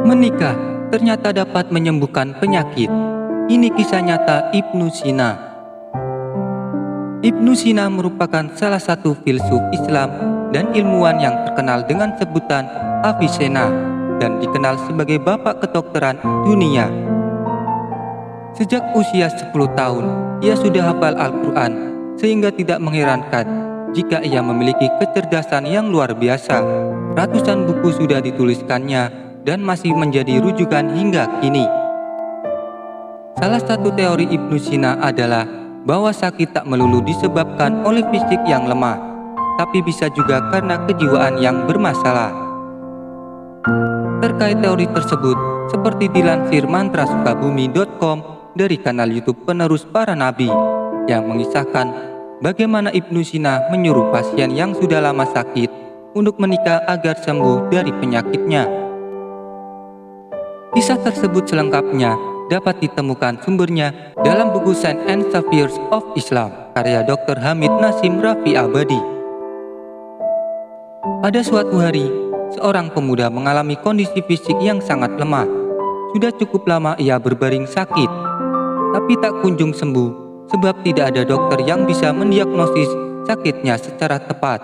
Menikah ternyata dapat menyembuhkan penyakit. Ini kisah nyata Ibnu Sina. Ibnu Sina merupakan salah satu filsuf Islam dan ilmuwan yang terkenal dengan sebutan Avicenna dan dikenal sebagai bapak kedokteran dunia. Sejak usia 10 tahun, ia sudah hafal Al-Quran, sehingga tidak mengherankan jika ia memiliki kecerdasan yang luar biasa. Ratusan buku sudah dituliskannya dan masih menjadi rujukan hingga kini. Salah satu teori Ibnu Sina adalah bahwa sakit tak melulu disebabkan oleh fisik yang lemah, tapi bisa juga karena kejiwaan yang bermasalah. Terkait teori tersebut, seperti dilansir mantrasukabumi.com dari kanal YouTube Penerus Para Nabi, yang mengisahkan bagaimana Ibnu Sina menyuruh pasien yang sudah lama sakit untuk menikah agar sembuh dari penyakitnya. Kisah tersebut selengkapnya dapat ditemukan sumbernya dalam buku Science and Spheres of Islam, karya Dr. Hamid Nasim Rafi Abadi. Pada suatu hari, seorang pemuda mengalami kondisi fisik yang sangat lemah. Sudah cukup lama ia berbaring sakit, tapi tak kunjung sembuh sebab tidak ada dokter yang bisa mendiagnosis sakitnya secara tepat.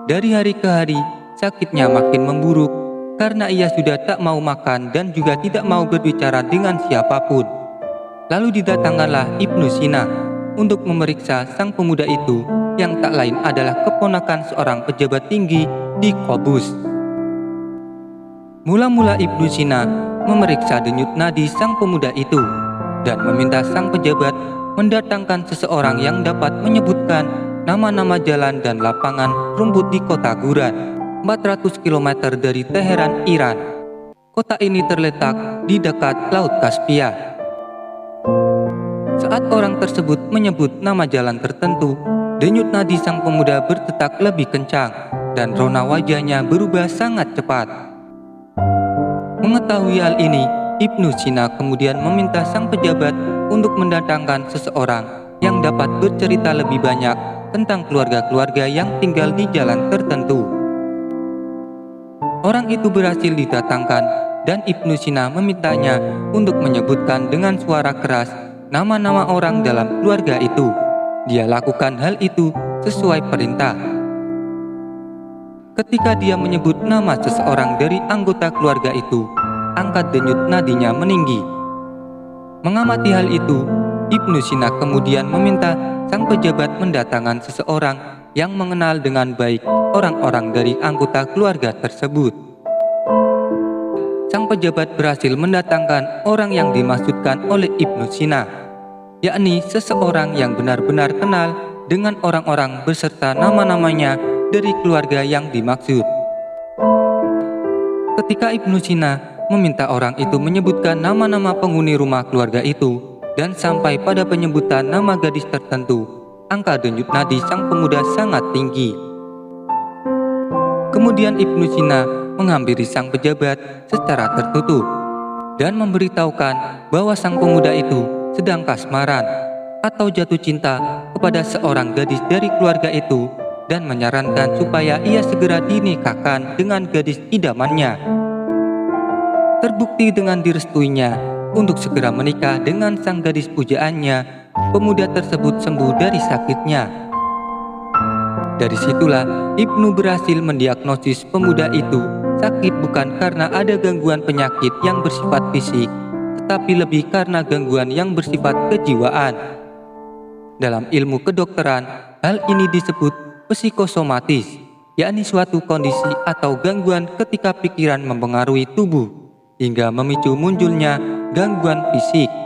Dari hari ke hari, sakitnya makin memburuk karena ia sudah tak mau makan dan juga tidak mau berbicara dengan siapapun. Lalu didatangkanlah Ibnu Sina untuk memeriksa sang pemuda itu, yang tak lain adalah keponakan seorang pejabat tinggi di Qobus. Mula-mula Ibnu Sina memeriksa denyut nadi sang pemuda itu dan meminta sang pejabat mendatangkan seseorang yang dapat menyebutkan nama-nama jalan dan lapangan rumput di kota Guran, 400 km dari Teheran, Iran. Kota ini terletak di dekat Laut Kaspia. Saat orang tersebut menyebut nama jalan tertentu, denyut nadi sang pemuda berdetak lebih kencang dan rona wajahnya berubah sangat cepat. Mengetahui hal ini, Ibnu Sina kemudian meminta sang pejabat untuk mendatangkan seseorang yang dapat bercerita lebih banyak tentang keluarga-keluarga yang tinggal di jalan tertentu. Orang itu berhasil didatangkan dan Ibnu Sina memintanya untuk menyebutkan dengan suara keras nama-nama orang dalam keluarga itu. Dia lakukan hal itu sesuai perintah. Ketika dia menyebut nama seseorang dari anggota keluarga itu, angka denyut nadinya meninggi. Mengamati hal itu, Ibnu Sina kemudian meminta sang pejabat mendatangkan seseorang yang mengenal dengan baik orang-orang dari anggota keluarga tersebut. Sang pejabat berhasil mendatangkan orang yang dimaksudkan oleh Ibnu Sina, yakni seseorang yang benar-benar kenal dengan orang-orang beserta nama-namanya dari keluarga yang dimaksud. Ketika Ibnu Sina meminta orang itu menyebutkan nama-nama penghuni rumah keluarga itu dan sampai pada penyebutan nama gadis tertentu, angka denyut nadi sang pemuda sangat tinggi. Kemudian Ibnu Sina menghampiri sang pejabat secara tertutup dan memberitahukan bahwa sang pemuda itu sedang kasmaran atau jatuh cinta kepada seorang gadis dari keluarga itu dan menyarankan supaya ia segera dinikahkan dengan gadis idamannya. Terbukti dengan direstuinya untuk segera menikah dengan sang gadis pujaannya, pemuda tersebut sembuh dari sakitnya. Dari situlah Ibnu berhasil mendiagnosis pemuda itu sakit bukan karena ada gangguan penyakit yang bersifat fisik, tetapi lebih karena gangguan yang bersifat kejiwaan. Dalam ilmu kedokteran, hal ini disebut psikosomatis, yakni suatu kondisi atau gangguan ketika pikiran mempengaruhi tubuh hingga memicu munculnya gangguan fisik.